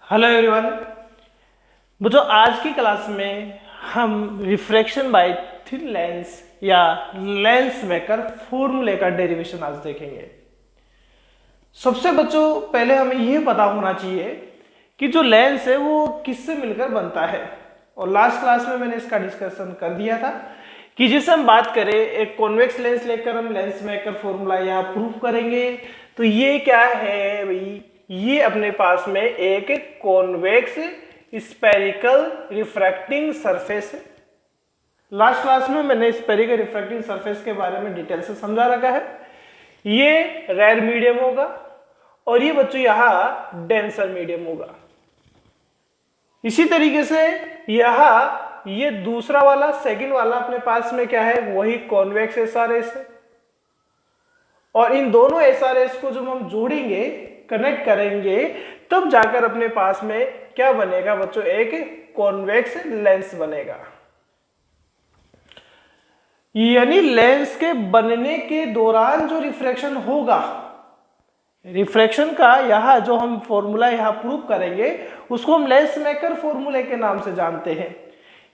Hello everyone. बच्चों आज की क्लास में हम रिफ्रैक्शन बाय थिन लेंस या लेंस मेकर फॉर्मूले का डेरिवेशन आज देखेंगे। सबसे बच्चों पहले हमें यह पता होना चाहिए कि जो लेंस है वो किससे मिलकर बनता है, और लास्ट क्लास में मैंने इसका डिस्कशन कर दिया था कि जैसे हम बात करें एक कॉन्वेक्स लेंस लेकर हम लेंस मेकर फॉर्मूला यहाँ प्रूव करेंगे। तो ये क्या है भाई, ये अपने पास में एक कॉन्वेक्स स्पेरिकल रिफ्रैक्टिंग सरफेस है। लास्ट क्लास में मैंने स्पेरिकल रिफ्रैक्टिंग सरफेस के बारे में डिटेल से समझा रखा है। ये रेयर मीडियम होगा और ये बच्चों यहां डेंसर मीडियम होगा। इसी तरीके से यहां ये दूसरा वाला सेकंड वाला अपने पास में क्या है, वही कॉन्वेक्स एसआरएस है। और इन दोनों एसआरएस को जब हम जोड़ेंगे, कनेक्ट करेंगे, तब जाकर अपने पास में क्या बनेगा बच्चों, एक कॉन्वेक्स लेंस बनेगा। यानी लेंस के बनने के दौरान जो रिफ्रैक्शन होगा, रिफ्रैक्शन का यहां जो हम फॉर्मूला यहां प्रूव करेंगे उसको हम लेंस मेकर फॉर्मूले के नाम से जानते हैं।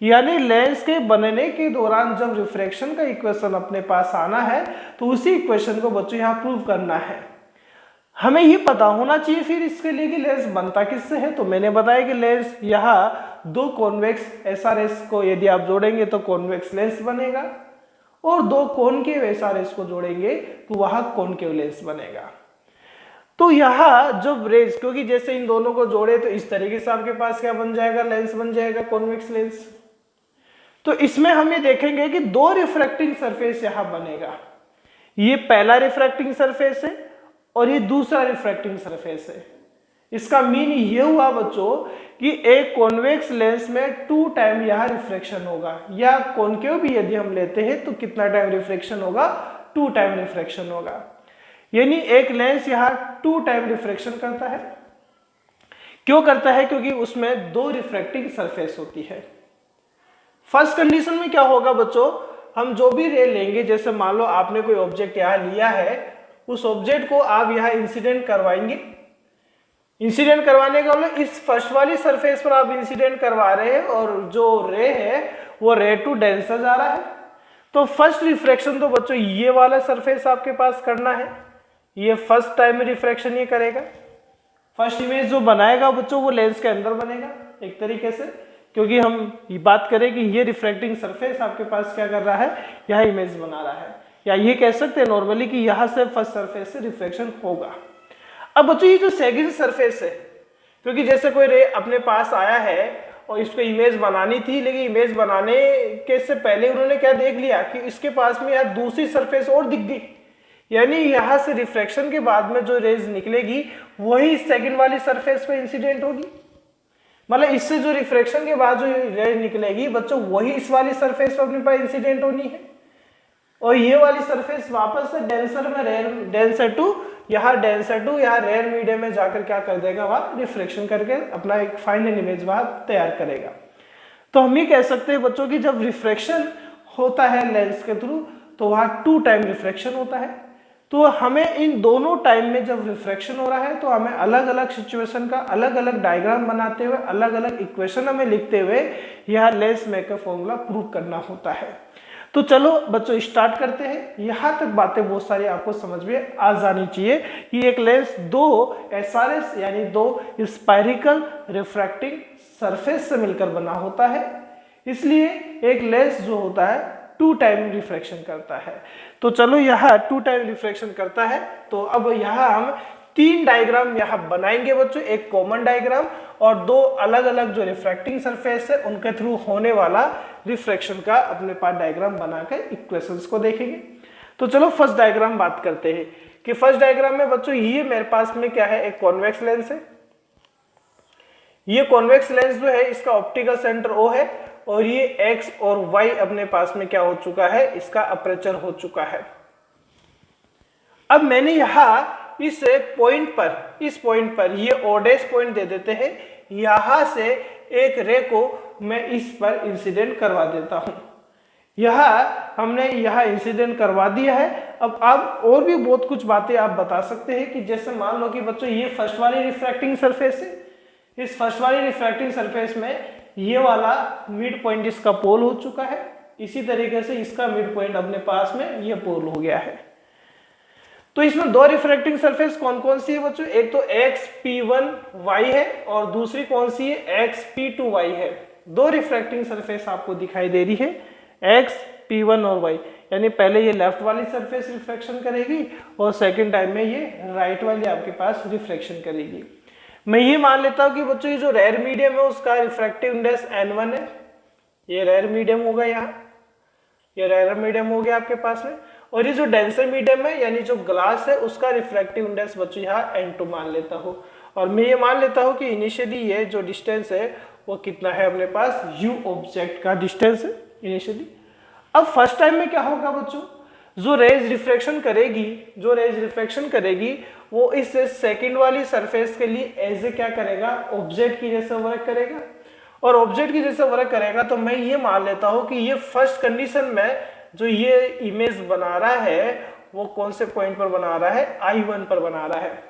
यानी लेंस के बनने के दौरान जब रिफ्रैक्शन का इक्वेशन अपने पास आना है तो उसी इक्वेशन को बच्चों यहां प्रूव करना है। हमें ये पता होना चाहिए फिर इसके लिए कि लेंस बनता किससे है। तो मैंने बताया कि लेंस यहाँ दो कॉन्वेक्स एसआरएस को यदि आप जोड़ेंगे तो कॉन्वेक्स लेंस बनेगा, और दो कॉनकेव एसआरएस को जोड़ेंगे तो वहां कॉनकेव लेंस बनेगा। तो यहाँ जब रेज, क्योंकि जैसे इन दोनों को जोड़े तो इस तरीके से आपके पास क्या बन जाएगा, लेंस बन जाएगा, कॉन्वेक्स लेंस। तो इसमें हम ये देखेंगे कि दो रिफ्रैक्टिंग सरफेस यहां बनेगा। ये पहला रिफ्रैक्टिंग सरफेस है और ये दूसरा रिफ्रैक्टिंग सरफेस है। इसका मीन ये हुआ बच्चों कि एक कॉन्वेक्स लेंस में 2 टाइम यहां रिफ्रैक्शन होगा, या कॉनकेव भी यदि हम लेते हैं तो कितना टाइम रिफ्रैक्शन होगा, 2 टाइम रिफ्रैक्शन होगा। यानी एक लेंस यहां 2 टाइम रिफ्रैक्शन करता है। क्यों करता है? क्योंकि उसमें दो रिफ्रैक्टिंग सरफेस होती है। फर्स्ट कंडीशन में क्या होगा बच्चों, हम जो भी रे लेंगे, जैसे मान लो आपने कोई ऑब्जेक्ट यहां लिया है, उस ऑब्जेक्ट को आप यहां इंसिडेंट करवाएंगे। इंसिडेंट करवाने का मतलब इस फर्स्ट वाली सरफेस पर आप इंसिडेंट करवा रहे हैं और जो रे है वो रे टू डेंसर जा रहा है। तो फर्स्ट रिफ्रैक्शन तो बच्चों ये वाला सरफेस आपके पास करना है। ये फर्स्ट टाइम में रिफ्रैक्शन ये करेगा। फर्स्ट इमेज जो बनाएगा बच्चों वो लेंस के अंदर बनेगा एक तरीके से, क्योंकि हम ये बात करें कि ये रिफ्रैक्टिंग सरफेस आपके पास क्या कर रहा है, यह इमेज बना रहा है, या ये कह सकते हैं नॉर्मली कि यहां से फर्स्ट सरफेस से रिफ्रैक्शन होगा। अब बच्चों ये जो सेकंड सरफेस है, क्योंकि जैसे कोई रे अपने पास आया है और इसको इमेज बनानी थी, लेकिन इमेज बनाने के से पहले उन्होंने क्या देख लिया कि इसके पास में यार दूसरी सरफेस और दिख गई। यानी यहां से रिफ्रैक्शन के बाद में जो रेज निकलेगी वही सेकंड वाली सरफेस पे इंसिडेंट होगी। मतलब इससे जो रिफ्रैक्शन के बाद जो रेज निकलेगी बच्चों वही इस वाली सरफेस पे अपने पास इंसिडेंट होनी है, और ये वाली सरफेस वापस से डेंसर में रेयर डेंसर टू यहाँ रेयर मीडियम में जाकर क्या कर देगा, वहां रिफ्रैक्शन करके अपना एक फाइनल इमेज वहां तैयार करेगा। तो हम ये कह सकते हैं बच्चों की जब रिफ्रैक्शन होता है लेंस के थ्रू तो वहां 2 टाइम रिफ्रैक्शन होता है। तो हमें इन दोनों टाइम में जब रिफ्रैक्शन हो रहा है तो हमें अलग अलग सिचुएशन का अलग अलग डायग्राम बनाते हुए, अलग अलग इक्वेशन हमें लिखते हुए यह लेंस मेकर फॉर्मूला प्रूव करना होता है। तो चलो बच्चों स्टार्ट करते हैं। यहां तक बातें बहुत सारी आपको समझ में आ जानी चाहिए कि एक लेंस दो एसआरएस यानी दो स्पेरिकल रिफ्रैक्टिंग सरफेस से मिलकर बना होता है, इसलिए एक लेंस जो होता है 2 टाइम रिफ्रैक्शन करता है। तो चलो यहाँ 2 टाइम रिफ्रैक्शन करता है, तो अब यहाँ हम 3 डायग्राम यहाँ बनाएंगे बच्चों, एक कॉमन डायग्राम और 2 अलग अलग जो रिफ्रैक्टिंग सरफेस है उनके थ्रू होने वाला रिफ्रैक्शन का अपने पास डायग्राम बनाकर इक्वेशंस को देखेंगे। तो चलो फर्स्ट डायग्राम बात करते हैं कि फर्स्ट डायग्राम में बच्चों ये मेरे पास में क्या है, एक कॉन्वेक्स लेंस है। ये कॉन्वेक्स लेंस जो है इसका ऑप्टिकल सेंटर O है, और ये X और Y अपने पास में क्या हो चुका है, इसका अपर्चर हो चुका है। अब मैंने यहां इस पॉइंट पर ये ओडेस पॉइंट दे देते हैं, यहां से एक रे को मैं इस पर इंसिडेंट करवा देता हूं। हमने यहाँ इंसिडेंट करवा दिया है। अब आप और भी बहुत कुछ बातें आप बता सकते हैं कि जैसे मान लो कि बच्चों ये फर्स्ट वाली रिफ्रैक्टिंग सरफेस है, इस फर्स्ट वाली रिफ्रैक्टिंग सरफेस में ये वाला मिड पॉइंट इसका पोल हो चुका है, इसी तरीके से इसका मिड पॉइंट अपने पास में ये पोल हो गया है। तो इसमें दो रिफ्रैक्टिंग सरफेस कौन कौन सी है बच्चों, एक तो XP1Y है और दूसरी कौन सी है XP2Y है। दो रिफ्रैक्टिंग सरफेस आपको दिखाई दे रही है XP1 और Y, यानी पहले ये लेफ्ट वाली सरफेस रिफ्रैक्शन करेगी और सेकंड टाइम में ये राइट वाली आपके पास रिफ्रैक्शन करेगी। मैं ये मान लेता हूँ कि बच्चों ये जो रेयर मीडियम है उसका रिफ्रैक्टिव इंडेक्स N1 है, ये रेयर मीडियम होगा, यहाँ ये रेयर मीडियम हो गया आपके पास में, और ये जो डेंसर मीडियम है यानी जो ग्लास है उसका रिफ्रैक्टिव इंडेक्स बच्चों यहाँ N2 मान लेता हूँ। और मैं ये मान लेता हूँ कि इनिशियली ये जो डिस्टेंस है वो कितना है अपने पास, U ऑब्जेक्ट का डिस्टेंस है इनिशियली। अब फर्स्ट टाइम में क्या होगा बच्चों, जो रेज रिफ्रैक्शन करेगी वो इस सेकंड वाली सरफेस के लिए एज ए क्या करेगा, ऑब्जेक्ट की जैसे वर्क करेगा। और ऑब्जेक्ट की जैसे वर्क करेगा तो मैं ये मान लेता हूँ कि ये फर्स्ट कंडीशन में जो ये इमेज बना रहा है वो कौन से पॉइंट पर बना रहा है, I1 पर बना रहा है।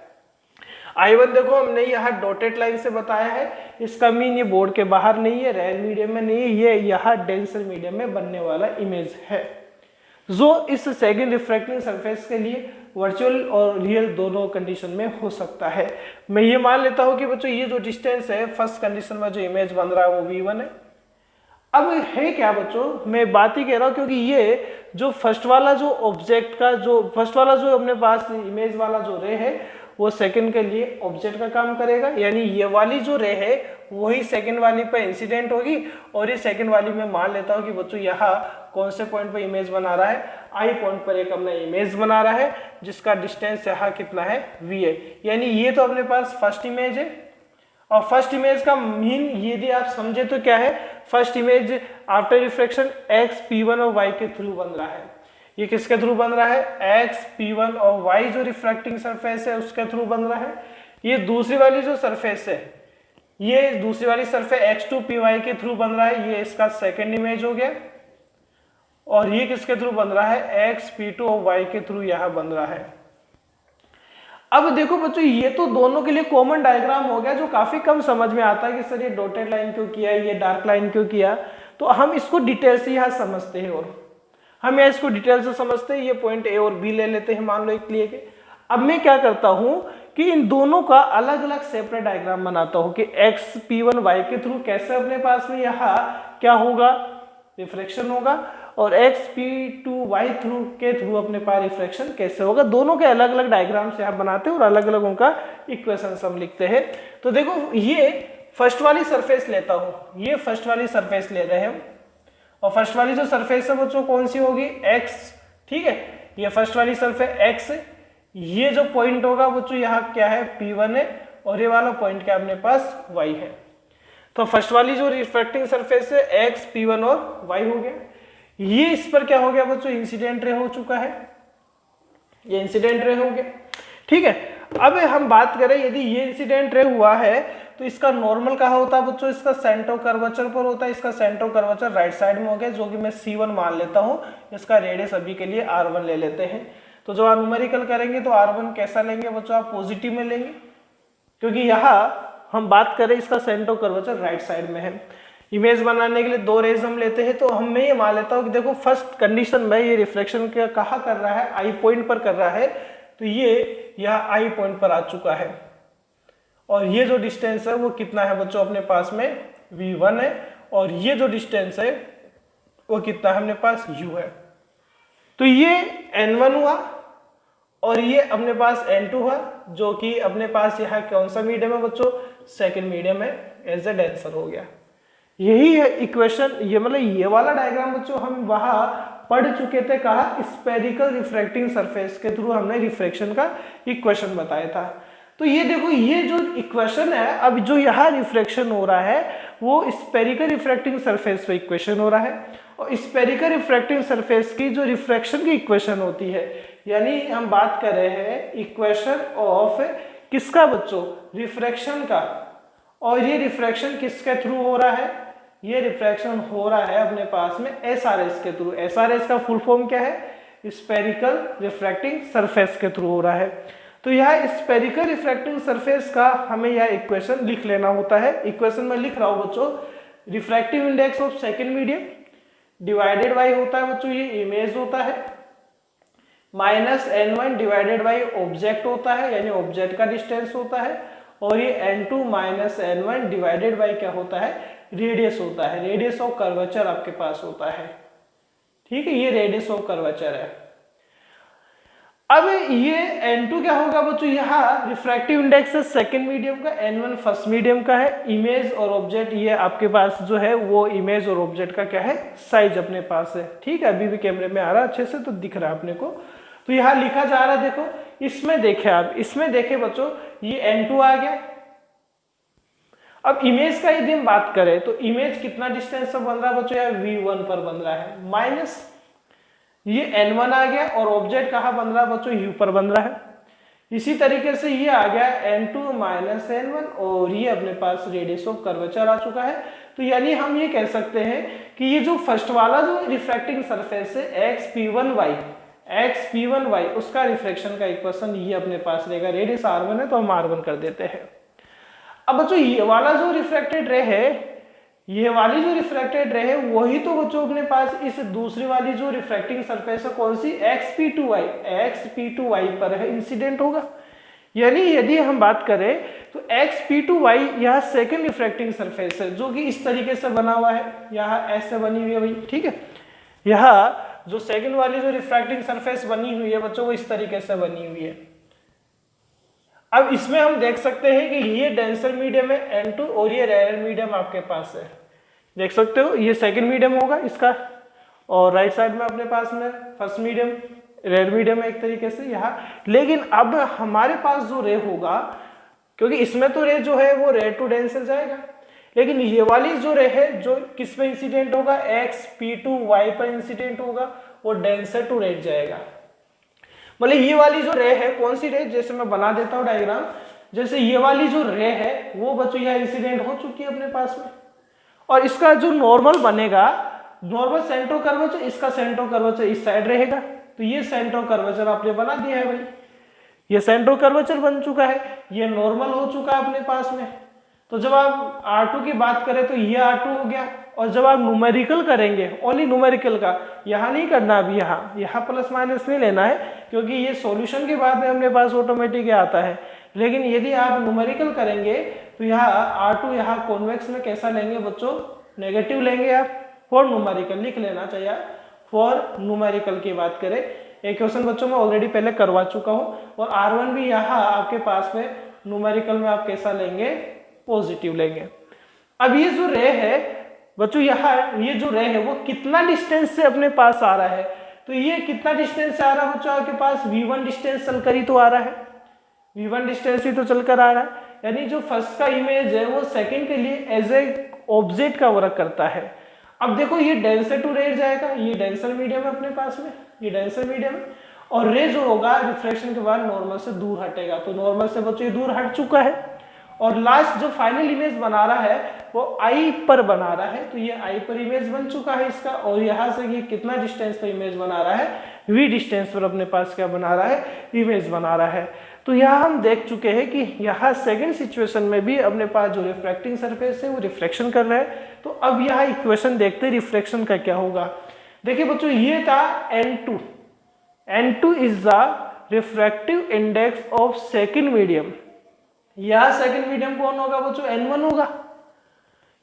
I1 देखो हमने यहाँ डॉटेड लाइन से बताया है, इसका मीन ये बोर्ड के बाहर नहीं है, रेयर मीडियम में नहीं है, ये यहाँ डेंसर मीडियम में बनने वाला इमेज है जो इस सेकंड रिफ्रैक्टिंग सरफेस के लिए वर्चुअल और रियल दोनों कंडीशन में हो सकता है। मैं ये मान लेता हूँ कि बच्चों ये जो डिस्टेंस है फर्स्ट कंडीशन में जो इमेज बन रहा है वो V1 है। अब है क्या बच्चों, मैं बात ही कह रहा हूँ क्योंकि ये जो फर्स्ट वाला जो ऑब्जेक्ट का जो फर्स्ट वाला जो अपने पास इमेज वाला जो रे है वो सेकंड के लिए ऑब्जेक्ट का काम करेगा, यानी ये वाली जो रे है वही सेकंड वाली पे इंसिडेंट होगी। और ये सेकंड वाली में मान लेता हूँ कि बच्चों यहाँ कौन से पॉइंट पर इमेज बना रहा है, I पॉइंट पर एक अपना इमेज बना रहा है जिसका डिस्टेंस यहाँ कितना है, V है। यानी ये तो अपने पास फर्स्ट इमेज है। और फर्स्ट इमेज का मीन यदि आप समझे तो क्या है, first image after refraction XP1 और Y के थ्रू बन रहा है। ये किसके थ्रू बन रहा है, XP1 और Y जो रिफ्रैक्टिंग सरफेस है उसके थ्रू बन रहा है। ये दूसरी वाली जो सरफेस है, ये दूसरी वाली सरफेस X2PY के थ्रू बन रहा है, ये इसका सेकंड इमेज हो गया। और ये किसके थ्रू बन रहा है, XP2 और Y के थ्रू यहां बन रहा है। अब देखो बच्चों ये तो दोनों के लिए कॉमन डायग्राम हो गया जो काफी कम समझ में आता है कि सर ये डॉटेड लाइन क्यों किया, ये डार्क लाइन क्यों किया। तो हम इसको डिटेल से यहाँ समझते हैं और हम यहाँ इसको डिटेल से समझते हैं। ये पॉइंट A और B ले लेते हैं मान लो एक लिए के। अब मैं क्या करता हूँ कि इन दोनों का अलग अलग सेपरेट डायग्राम बनाता हूँ कि XP1 Y के थ्रू कैसे अपने पास में यहाँ क्या होगा, रिफ्रैक्शन होगा, और XP2 Y थ्रू के थ्रू अपने पास रिफ्रैक्शन कैसे होगा। दोनों के अलग अलग डायग्राम से हम बनाते हैं और अलग अलग उनका इक्वेशन हम लिखते हैं। तो देखो ये फर्स्ट वाली सरफेस लेता हूँ, ये फर्स्ट वाली सरफेस ले रहे हैं हम, और फर्स्ट वाली जो सरफेस है बच्चों कौन सी होगी, X, ठीक है। ये फर्स्ट वाली सरफेस X है, ये जो पॉइंट होगा बच्चों यहाँ क्या है, P1 है, और ये वाला पॉइंट क्या अपने पास Y है। तो फर्स्ट वाली जो रिफ्रैक्टिंग सरफेस है X, P1 और Y हो गया। ये इस पर क्या हो गया बच्चों, इंसिडेंट रे हो चुका है, ये इंसिडेंट रे हो गया, ठीक है। अब हम बात करें यदि ये इंसिडेंट रे हुआ है तो इसका नॉर्मल कहाँ होता है बच्चों, इसका सेंटर कर्वेचर पर होता है। इसका सेंटर कर्वेचर राइट साइड में हो गया जो कि मैं C1 मान लेता हूँ। इसका रेडियस अभी के लिए R1 ले लेते हैं। तो जब आप न्यूमेरिकल करेंगे तो R1 कैसा लेंगे बच्चों, आप पॉजिटिव में लेंगे क्योंकि यहाँ हम बात करें इसका सेंटर कर्वेचर राइट साइड में है। इमेज बनाने के लिए दो रेज हम लेते हैं, तो हम मैं ये मान लेता हूँ कि देखो फर्स्ट कंडीशन में ये रिफ्लेक्शन क्या कहाँ कर रहा है, I पॉइंट पर कर रहा है। तो ये यहाँ I पॉइंट पर आ चुका है और ये जो डिस्टेंस है वो कितना है बच्चों अपने पास में V1 है, और ये जो डिस्टेंस है वो कितना है अपने पास U है। तो ये N1 हुआ और ये अपने पास N2 हुआ जो कि अपने पास यहाँ कौन सा मीडियम है बच्चों, सेकेंड मीडियम है, एज ए डेंसर हो गया। यही है इक्वेशन, ये मतलब ये वाला डायग्राम बच्चों हम वहां पढ़ चुके थे, कहा स्पेरिकल रिफ्रैक्टिंग सरफेस के थ्रू हमने रिफ्रैक्शन का इक्वेशन बताया था। तो ये देखो ये जो इक्वेशन है, अब जो यहाँ रिफ्रैक्शन हो रहा है वो स्पेरिकल रिफ्रैक्टिंग सरफेस पे इक्वेशन हो रहा है, और स्पेरिकल रिफ्रैक्टिंग सरफेस की जो रिफ्रैक्शन की इक्वेशन होती है, यानी हम बात कर रहे हैं इक्वेशन ऑफ किसका बच्चों, रिफ्रैक्शन का। और ये रिफ्रैक्शन किसके थ्रू हो रहा है, ये रिफ्रैक्शन हो रहा है अपने पास में SRS के थ्रू। SRS का फुल फॉर्म क्या है, स्पेरिकल रिफ्रैक्टिंग सरफेस के थ्रू हो रहा है। तो यह स्फेरिकल रिफ्रैक्टिंग सरफेस का हमें यह इक्वेशन लिख लेना होता है। इक्वेशन में लिख रहा हूं बच्चों, refractive index of second medium divided by होता है बच्चों ये इमेज होता है, minus n1 divided by object होता है, यानी ऑब्जेक्ट का डिस्टेंस होता है, और ये n2 minus n1 divided by क्या होता है, रेडियस होता है, रेडियस ऑफ कर्वेचर आपके पास होता है। ठीक है, ये रेडियस ऑफ कर्वेचर है। अब ये n2 क्या होगा बच्चों, यहाँ रिफ्रैक्टिव इंडेक्स है सेकंड मीडियम का, n1 फर्स्ट मीडियम का है, इमेज और ऑब्जेक्ट ये आपके पास जो है वो इमेज और ऑब्जेक्ट का क्या है, साइज अपने पास है। ठीक है, अभी भी कैमरे में आ रहा है अच्छे से तो दिख रहा है अपने को। तो यहाँ लिखा जा रहा है, देखो इसमें देखे आप, इसमें देखे बच्चों ये n2 आ गया। अब इमेज का यदि हम बात करें तो इमेज कितना डिस्टेंस पर बन रहा है बच्चों, v1 पर बन रहा है, माइनस ये n1 आ गया, और ऑब्जेक्ट कहाँ बन रहा है बच्चों, u पर बन रहा है। इसी तरीके से ये आ गया n2 माइनस n1, और ये अपने पास रेडियस ऑफ कर्वेचर आ चुका है। तो यानी हम ये कह सकते हैं कि ये जो फर्स्ट वाला जो रिफ्रैक्टिंग सरफेस है xp1y उसका रिफ्रैक्शन का इक्वेशन ये अपने पास रहेगा, रेडियस r1 है तो हम r1 कर देते हैं। अब बच्चों ये वाला जो रिफ्रैक्टेड रे है, ये वाली जो रिफ्रैक्टेड रे है वही तो बच्चों अपने पास इस दूसरी वाली जो रिफ्रैक्टिंग सरफेस है कौन सी, xp2y पर है, इंसिडेंट होगा। यानी यदि हम बात करें तो xp2y यह सेकंड रिफ्रैक्टिंग सरफेस है जो कि इस तरीके से बना हुआ है, यहाँ ऐसे बनी हुई है भाई। ठीक है, यहाँ जो सेकंड वाली जो रिफ्रैक्टिंग सरफेस बनी हुई है बच्चों वो इस तरीके से बनी हुई है। अब इसमें हम देख सकते हैं कि ये डेंसर मीडियम है n2 और ये रेयर मीडियम आपके पास है, देख सकते हो ये सेकंड मीडियम होगा इसका, और राइट साइड में अपने पास में फर्स्ट मीडियम रेयर मीडियम है एक तरीके से यहाँ। लेकिन अब हमारे पास जो रे होगा, क्योंकि इसमें तो रे जो है वो रेयर टू डेंसर जाएगा, लेकिन ये वाली जो रे है जो किस पे इंसिडेंट होगा, xp2y पर इंसिडेंट होगा, वो डेंसर टू रेड जाएगा। मतलब ये वाली जो रे है कौन सी रे, जैसे मैं बना देता हूँ डायग्राम, जैसे ये वाली जो रे है वो बच्चों यहाँ इंसिडेंट हो चुकी है अपने पास में, और इसका जो नॉर्मल बनेगा, नॉर्मल सेंट्रो कर्वेचर, इसका सेंट्रो कर्वेचर इस साइड रहेगा, तो ये सेंट्रो कर्वेचर आपने बना दिया है भाई, ये सेंट्रो कर्वेचर बन चुका है, ये नॉर्मल हो चुका है अपने पास में। तो जब आप R2 की बात करें तो ये R2 हो गया, और जब आप न्यूमेरिकल करेंगे, ओनली न्यूमेरिकल का, यहाँ नहीं करना अभी, यहाँ प्लस माइनस नहीं लेना है क्योंकि ये सॉल्यूशन के बाद में अपने पास ऑटोमेटिक आता है। लेकिन यदि आप न्यूमेरिकल करेंगे तो यहाँ R2 यहाँ कॉन्वेक्स में कैसा लेंगे बच्चों, नेगेटिव लेंगे आप, फॉर न्यूमेरिकल लिख लेना चाहिए, फॉर न्यूमेरिकल की बात करें। एक क्वेश्चन बच्चों में ऑलरेडी पहले करवा चुका हूँ, और R1 भी यहाँ आपके पास में न्यूमेरिकल में आप कैसा लेंगे, पॉजिटिव लेंगे। अब ये जो रे है बच्चों, यहाँ ये जो रे है वो कितना डिस्टेंस से अपने पास आ रहा है, तो ये कितना डिस्टेंस से आ रहा है बच्चों, आपके पास v1 डिस्टेंस चलकर ही तो आ रहा है, v1 डिस्टेंस ही तो चलकर आ रहा है। यानी जो फर्स्ट का इमेज है वो सेकंड के लिए एज ए ऑब्जेक्ट का वर्क करता है। अब देखो ये डेंसर टू रेड जाएगा, ये डेंसर मीडियम है अपने पास में, ये डेंसर मीडियम है, और रे जो होगा रिफ्लेक्शन के बाद नॉर्मल से दूर हटेगा, तो नॉर्मल से बच्चों ये दूर हट चुका है, और लास्ट जो फाइनल इमेज बना रहा है वो I पर बना रहा है, तो ये I पर इमेज बन चुका है इसका, और यहाँ से ये कितना डिस्टेंस पर इमेज बना रहा है, v डिस्टेंस पर अपने पास क्या बना रहा है, इमेज बना रहा है। तो यहाँ हम देख चुके हैं कि यहाँ सेकंड सिचुएशन में भी अपने पास जो रिफ्रैक्टिंग सरफेस है वो रिफ्लेक्शन कर रहा है। तो अब यहाँ इक्वेशन देखते हैं रिफ्लेक्शन का क्या होगा। देखिए बच्चों ये था n2 is the refractive index of second medium, यहाँ सेकंड मीडियम कौन होगा बच्चों, n1 होगा,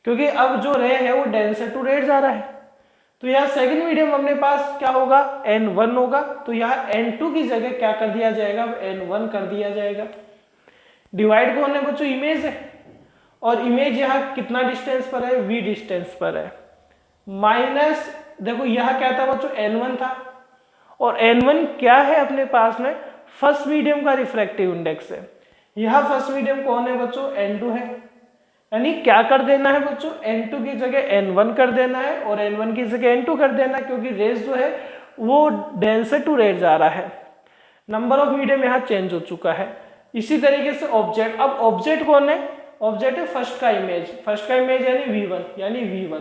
क्योंकि अब जो रे है वो डेंसर टू रेड जा रहा है, तो यहाँ सेकंड मीडियम अपने पास क्या होगा, n1 होगा, तो यहाँ n2 की जगह क्या कर दिया जाएगा, n1 कर दिया जाएगा। डिवाइड कौन है बच्चों, इमेज है, और इमेज यहाँ कितना डिस्टेंस पर है, v डिस्टेंस पर है, माइनस देखो यहाँ क्या था बच्चों, n1 था, और n1 क्या है अपने पास में, फर्स्ट मीडियम का रिफ्रैक्टिव इंडेक्स है। यहाँ फर्स्ट मीडियम कौन है बच्चों, n2 है, यानी क्या कर देना है बच्चों, n2 की जगह n1 कर देना है, और n1 की जगह n2 कर देना, क्योंकि रेस जो है वो डेंसर टू रेड जा रहा है, नंबर ऑफ मीडियम यहाँ चेंज हो चुका है। इसी तरीके से ऑब्जेक्ट, अब ऑब्जेक्ट कौन है, ऑब्जेक्ट है फर्स्ट का इमेज, फर्स्ट का इमेज यानी v1,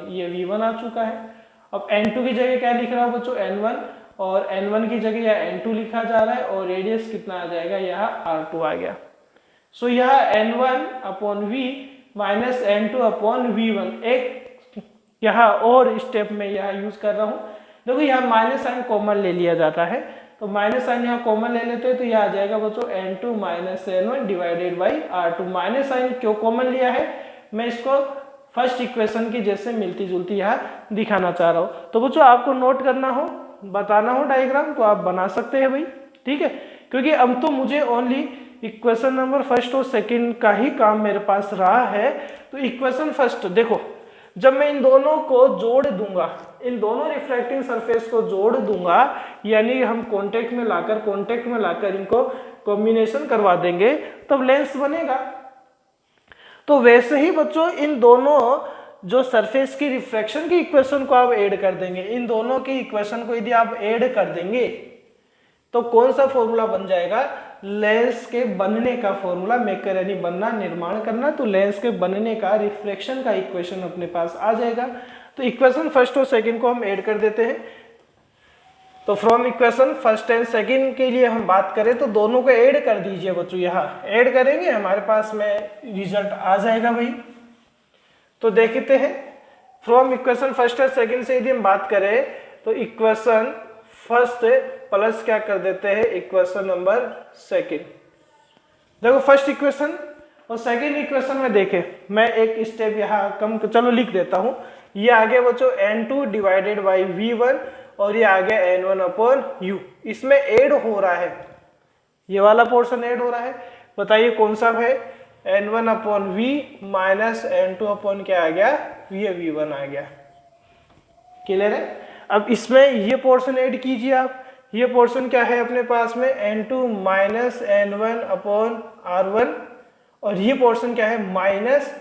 ये v1 आ चुका है। अब n2 की जगह क्या लिख रहा हूँ बच्चों, n1, और n1 की जगह यह n2 लिखा जा रहा है और रेडियस कितना आ जाएगा, यहाँ r2 आ गया। सो यह n1/v माइनस n2/v1 एक यहाँ और स्टेप में यह यूज कर रहा हूँ। देखो यहाँ माइनस साइन कॉमन ले लिया जाता है, तो माइनस साइन यहाँ कॉमन ले लेते हैं तो यह आ जाएगा बच्चों n2 minus n1 divided by r2। Minus sign क्यों कॉमन लिया है, मैं इसको फर्स्ट इक्वेशन की जैसे मिलती जुलती यहाँ दिखाना चाह रहा हूँ। तो बच्चों आपको नोट करना हो, बताना हो डायग्राम तो आप बना सकते हैं भाई, ठीक है, क्योंकि अब तो मुझे ओनली इक्वेशन नंबर फर्स्ट और सेकंड का ही काम मेरे पास रहा है। तो इक्वेशन फर्स्ट देखो, जब मैं इन दोनों को जोड़ दूंगा, इन दोनों रिफ्रैक्टिंग सरफेस को जोड़ दूंगा, यानी हम कांटेक्ट में लाकर इनको कॉम्बिनेशन करवा देंगे तब लेंस बनेगा। तो वैसे ही बच्चों इन दोनों जो सरफेस की रिफ्रैक्शन की इक्वेशन को आप ऐड कर देंगे, इन दोनों की इक्वेशन को यदि आप ऐड कर देंगे तो कौन सा फॉर्मूला बन जाएगा, लेंस के बनने का फॉर्मूला, मेकर यानी बनना, निर्माण करना, तो लेंस के बनने का रिफ्रैक्शन का इक्वेशन अपने पास आ जाएगा। तो इक्वेशन फर्स्ट और सेकंड को हम ऐड कर देते हैं। तो from equation first and second के लिए हम बात करें तो दोनों को ऐड कर दीजिए बच्चों, यहाँ ऐड करेंगे हमारे पास में रिजल्ट आ जाएगा भाई। तो देखते हैं from equation first and second से यदि हम बात करें तो इक्वेशन फर्स्ट प्लस क्या कर देते हैं इक्वेशन नंबर सेकंड। देखो फर्स्ट इक्वेशन और सेकंड इक्वेशन में देखें, मैं एक स्टेप यहाँ कम चलो लिख देता हूँ। ये आगे बच्चों n2 डिवाइडेड बाई v1 और ये आगे n1/u, इसमें ऐड हो रहा है, ये वाला पोर्शन ऐड हो रहा है। बताइए कौन सा है, n1/v माइनस n2/ क्या आ गया, ये v1 आ गया। क्लियर है। अब इसमें ये पोर्शन ऐड कीजिए आप, ये पोर्शन क्या है अपने पास में n2 माइनस n1/r1 और ये पोर्शन क्या है माइनस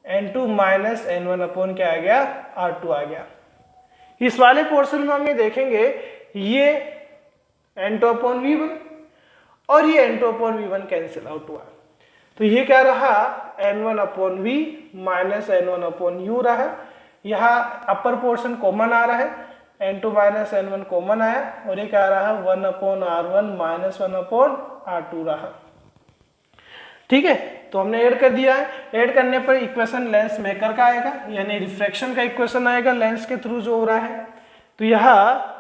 n2 माइनस n1/ क्या आ गया, r2 आ गया। इस वाले पोर्शन में हम ये देखेंगे ये n2/v1 और ये n2/v1 कैंसिल आउट हुआ, तो ये क्या रहा n1/v माइनस n1/u रहा। यहाँ अपर पोर्शन कॉमन आ रहा है, n2 माइनस n1 कॉमन आया और ये क्या रहा 1/r1 माइनस 1/r2 रहा। ठीक है, तो हमने ऐड कर दिया है। ऐड करने पर इक्वेशन लेंस मेकर का आएगा, यानी रिफ्रैक्शन का इक्वेशन आएगा लेंस के थ्रू जो हो रहा है। तो यहाँ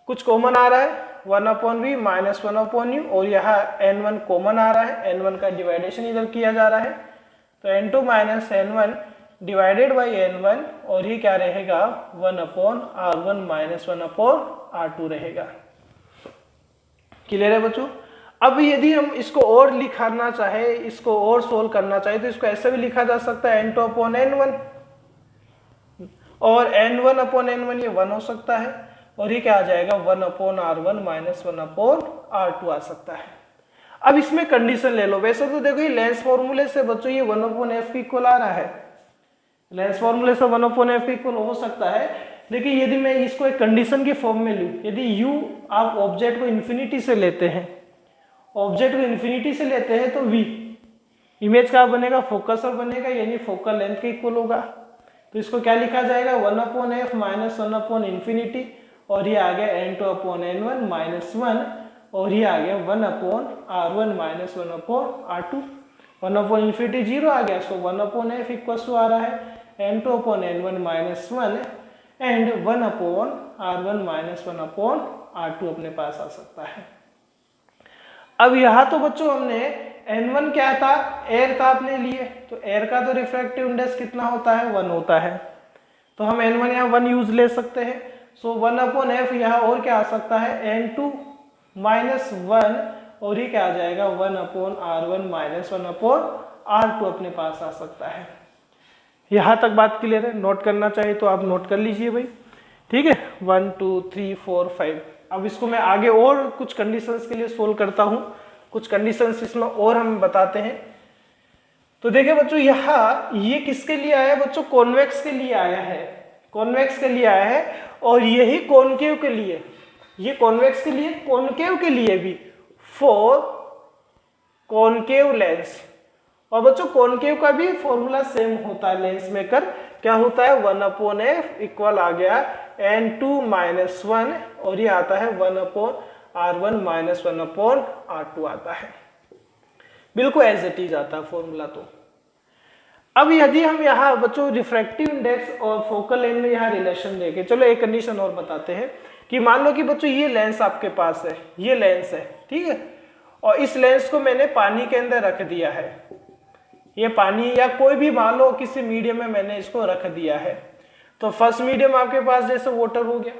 कुछ कॉमन आ रहा है 1/v माइनस 1/u और यहाँ n1 कॉमन आ रहा है, n1 का डिवाइडेशन इधर किया जा रहा है। तो n2 minus n1 divided by n1 और ये क्या रहेगा 1/r1 माइनस 1/r2 रहेगा। क्लियर है बच्चों। अब यदि हम इसको और लिखना चाहे, इसको और सोल्व करना चाहे तो इसको ऐसे भी लिखा जा सकता है n2/n1 और n1/n1 ये 1 हो सकता है और ये क्या आ जाएगा 1/r1 माइनस 1/r2 आ सकता है। अब इसमें कंडीशन ले लो। वैसे तो देखो ये लेंस फॉर्मूले से बच्चों ये 1/f के इक्वल आ रहा है, लेंस फॉर्मूले से 1/f के इक्वल हो सकता है, लेकिन यदि मैं इसको एक कंडीशन के फॉर्म में लूँ, यदि u आप ऑब्जेक्ट को इन्फिनिटी से लेते हैं, ऑब्जेक्ट को इन्फिनिटी से लेते हैं तो v इमेज का बनेगा फोकसर बनेगा, यानी फोकल लेंथ के इक्वल होगा। तो इसको क्या लिखा जाएगा 1/f माइनस 1/infinity और ये आ गया n2/n1 माइनस 1 और ये आ गया 1/r1 माइनस 1/r2। 1/infinity 0 आ गया, सो 1/f इक्वल आ रहा है n2/n1 minus 1 and 1/r1 minus 1/r2 अपने पास आ सकता है। अब यहाँ तो बच्चों हमने n1 क्या था, एयर था अपने लिए, तो एयर का तो रिफ्रैक्टिव इंडेक्स कितना होता है 1 होता है, तो हम n1 यहाँ 1 यूज ले सकते हैं। सो 1/f यहाँ और क्या आ सकता है n2 माइनस 1 और ये क्या आ जाएगा 1/r1 माइनस 1/r2 अपने पास आ सकता है। यहाँ तक बात क्लियर है। नोट करना चाहिए तो आप नोट कर लीजिए भाई, ठीक है 1 2 3 4 5। अब इसको मैं आगे और कुछ कंडीशंस के लिए सोल्व करता हूँ, कुछ कंडीशंस इसमें और हम बताते हैं। तो देखिए बच्चों यहाँ ये किसके लिए आया है बच्चों, कॉन्वेक्स के लिए आया है, कॉन्वेक्स के लिए आया है और यही कॉनकेव के लिए, ये कॉन्वेक्स के लिए, कॉनकेव के लिए भी फॉर कॉनकेव लेंस। और बच्चों कॉनकेव का भी फॉर्मूला सेम होता है लेंस मेकर क्या होता है 1/f इक्वल आ गया n2 - 1 और ये आता है 1/r1 - 1/r2 आता है, बिल्कुल एज इट इज आता है फॉर्मूला। तो अब यदि हम यहाँ बच्चों रिफ्रैक्टिव इंडेक्स और फोकल लेंथ में यहाँ रिलेशन देखें, चलो एक कंडीशन और बताते हैं कि मान लो कि बच्चों ये लेंस आपके पास है, ये लेंस है, ठीक है, और इस लेंस को मैंने पानी के अंदर रख दिया है, ये पानी या कोई भी मान लो किसी मीडियम में मैंने इसको रख दिया है। तो फर्स्ट मीडियम आपके पास जैसे वाटर हो गया,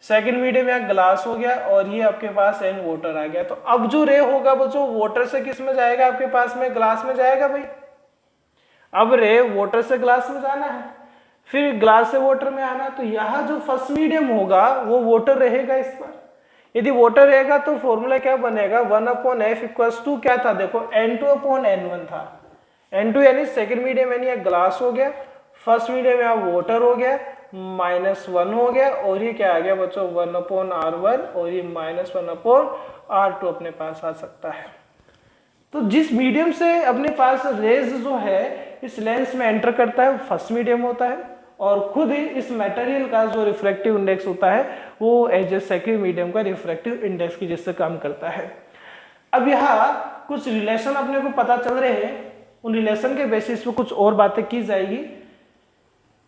सेकंड मीडियम या ग्लास हो गया, और ये आपके पास एन वाटर आ गया। तो अब जो रे होगा बच्चों वाटर से किस में जाएगा, आपके पास में ग्लास में जाएगा भाई। अब रे वाटर से ग्लास में जाना है, फिर ग्लास से वाटर में आना, तो यहाँ जो फर्स्ट मीडियम होगा वो वाटर रहेगा इस पर। यदि वाटर रहेगा तो फॉर्मूला क्या बनेगा 1/f इक्वल्स टू क्या था, देखो n2/n1 था। n2 यानी सेकेंड मीडियम यानी ग्लास हो गया, फर्स्ट मीडियम यहाँ वाटर हो गया, -1 हो गया, और ये क्या आ गया बच्चों 1/r1 और ये -1/r2 अपने पास आ सकता है। तो जिस मीडियम से अपने पास रेज जो है इस लेंस में एंटर करता है वो फर्स्ट मीडियम होता है, और खुद ही इस मटेरियल का जो रिफ्रैक्टिव इंडेक्स होता है वो एज ए सेकेंड मीडियम का रिफ्रैक्टिव इंडेक्स की जिससे काम करता है। अब यहाँ कुछ रिलेशन अपने को पता चल रहे हैं, उन रिलेशन के बेसिस पे कुछ और बातें की जाएगी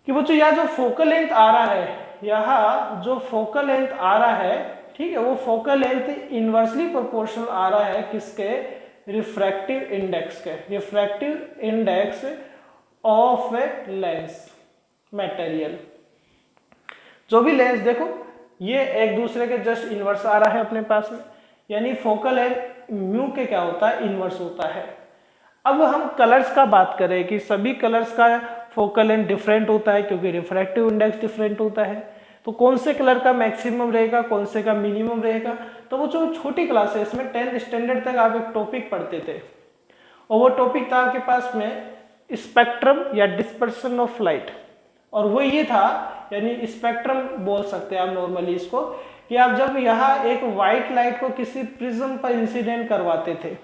कि बच्चों यहाँ जो फोकल लेंथ आ रहा है, यहाँ जो फोकल लेंथ आ रहा है, ठीक है, वो फोकल लेंथ इनवर्सली प्रोपोर्शनल आ रहा है किसके, रिफ्रैक्टिव इंडेक्स के, refractive index of a lens material. जो भी लेंस देखो ये एक दूसरे के जस्ट इनवर्स आ रहा है अपने पास में, यानी फोकल लेंथ म्यू के क्या होता है, इनवर्स होता है। अब हम कलर्स का बात करें कि सभी कलर्स का फोकल लेंथ डिफरेंट होता है क्योंकि रिफ्रैक्टिव इंडेक्स डिफरेंट होता है। तो कौन से कलर का मैक्सिमम रहेगा, कौन से का मिनिमम रहेगा, तो वो जो छोटी क्लासेस में 10th स्टैंडर्ड तक आप एक टॉपिक पढ़ते थे, और वो टॉपिक था आपके पास में स्पेक्ट्रम या डिस्पर्सन ऑफ लाइट। और वो ये था, यानी स्पेक्ट्रम बोल सकते हैं आप नॉर्मली इसको, कि आप जब यहाँ एक व्हाइट लाइट को किसी प्रिज्म पर इंसिडेंट करवाते थे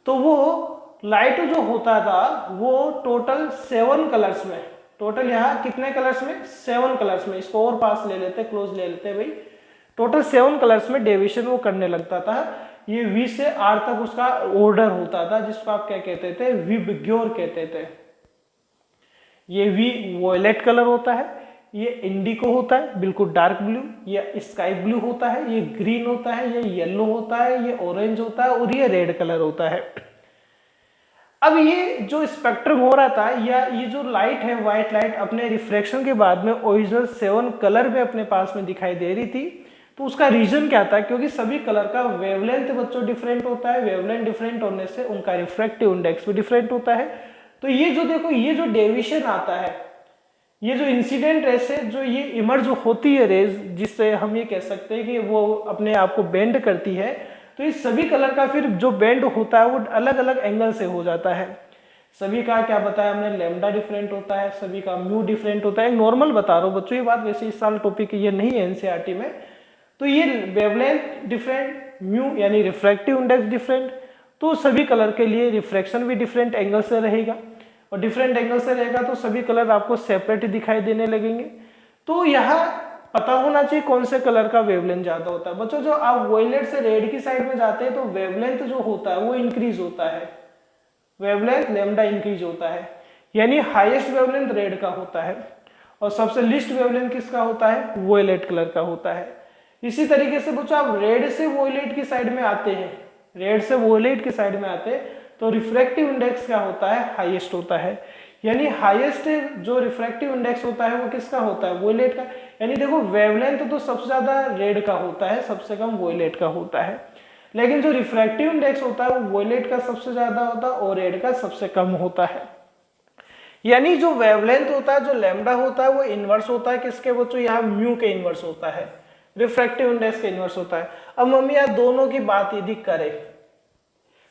तो वो लाइट जो होता था वो टोटल 7 कलर्स में, टोटल यहाँ कितने कलर्स में, 7 कलर्स में, इसको और पास ले लेते, क्लोज ले लेते भाई, टोटल 7 कलर्स में डेविएशन वो करने लगता था। ये V से R तक उसका ऑर्डर होता था जिसको आप क्या कहते थे, विबग्योर कहते थे। ये V वॉयलेट कलर होता है, ये इंडिको होता है बिल्कुल डार्क ब्लू, ये स्काई ब्लू होता है, ये ग्रीन होता है, ये येलो होता है, ये ऑरेंज होता है, और ये रेड कलर होता है। अब ये जो स्पेक्ट्रम हो रहा था, या ये जो लाइट है व्हाइट लाइट अपने रिफ्रैक्शन के बाद में ओरिजिनल 7 कलर में अपने पास में दिखाई दे रही थी, तो उसका रीजन क्या था, क्योंकि सभी कलर का वेवलेंथ बच्चों डिफरेंट होता है, वेवलेंथ डिफरेंट होने से उनका रिफ्रैक्टिव इंडेक्स भी डिफरेंट होता है। तो ये जो देखो ये जो डेविएशन आता है, ये जो इंसिडेंट रे से जो ये इमर्ज होती है रेज, जिससे हम ये कह सकते हैं कि वो अपने आप को बेंड करती है, तो इस सभी कलर का फिर जो बेंड होता है वो अलग अलग एंगल से हो जाता है। सभी का क्या बताया हमने, लैम्डा डिफरेंट होता है, सभी का म्यू डिफरेंट होता है। नॉर्मल बता रहा हूँ बच्चों, ये बात वैसे इस साल टॉपिक ये नहीं है एनसीईआरटी में। तो ये वेवलेंथ डिफरेंट, म्यू यानी रिफ्रैक्टिव इंडेक्स डिफरेंट, तो सभी कलर के लिए रिफ्रैक्शन भी डिफरेंट एंगल से रहेगा, और डिफरेंट एंगल से रहेगा तो सभी कलर आपको सेपरेट दिखाई देने लगेंगे। तो यहाँ पता होना चाहिए कौन से कलर का वेवलेंथ ज्यादा होता है। बच्चों जो आप वॉयलेट से रेड की साइड में जाते हैं तो वेवलेंथ जो होता है वो इंक्रीज होता है, वेवलेंथ लैम्डा इंक्रीज होता है, यानी हाईएस्ट वेवलेंथ रेड का होता है और सबसे लिस्ट वेवलेंथ किसका होता है, वॉयलेट कलर का होता है। इसी तरीके से बच्चों आप रेड से वॉयलेट की साइड में आते हैं, रेड से वॉयलेट की साइड में आते हैं तो रिफ्रैक्टिव इंडेक्स क्या होता है, हाईएस्ट होता है, यानी हाईएस्ट जो रिफ्रैक्टिव इंडेक्स होता है वो किसका होता है, वॉयलेट का। यानी देखो वेवलेंथ तो सबसे ज्यादा रेड का होता है, सबसे कम वॉयलेट का होता है, लेकिन जो रिफ्रैक्टिव इंडेक्स होता है वो वॉयलेट का सबसे ज्यादा होता है और रेड का सबसे कम होता है। यानी जो वेवलेंथ होता है, जो लैम्डा होता है वो इनवर्स होता है किसके बच्चों, यहाँ म्यू के इनवर्स होता है, रिफ्रैक्टिव इंडेक्स के इनवर्स होता है। अब मम्मी यार दोनों की बात यदि करें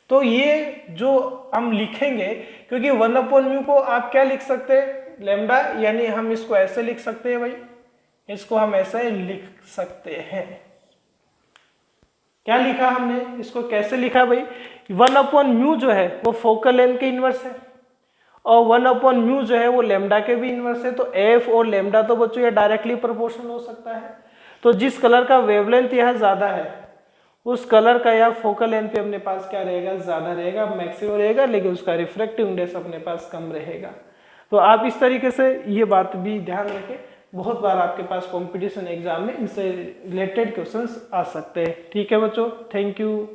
तो ये जो हम लिखेंगे, क्योंकि 1/म्यू को आप क्या लिख सकते हैं, लैम्डा, यानी हम इसको ऐसे लिख सकते हैं भाई, इसको हम ऐसे लिख सकते हैं। क्या लिखा हमने, इसको कैसे लिखा भाई, 1/म्यू जो है वो फोकल लेंथ के इनवर्स है, और 1/μ जो है वो लेमडा के भी इनवर्स है, तो एफ और लेमडा तो बच्चों ये डायरेक्टली प्रोपोर्शनल हो सकता है। तो जिस कलर का वेवलेंथ यहाँ ज्यादा है उस कलर का या फोकल लेंथ पे अपने पास क्या रहेगा, ज्यादा रहेगा, मैक्सिमम रहेगा, लेकिन उसका रिफ्रैक्टिव इंडेक्स अपने पास कम रहेगा। तो आप इस तरीके से ये बात भी ध्यान रखें, बहुत बार आपके पास कंपटीशन एग्जाम में इससे रिलेटेड क्वेश्चंस आ सकते हैं। ठीक है बच्चों, थैंक यू।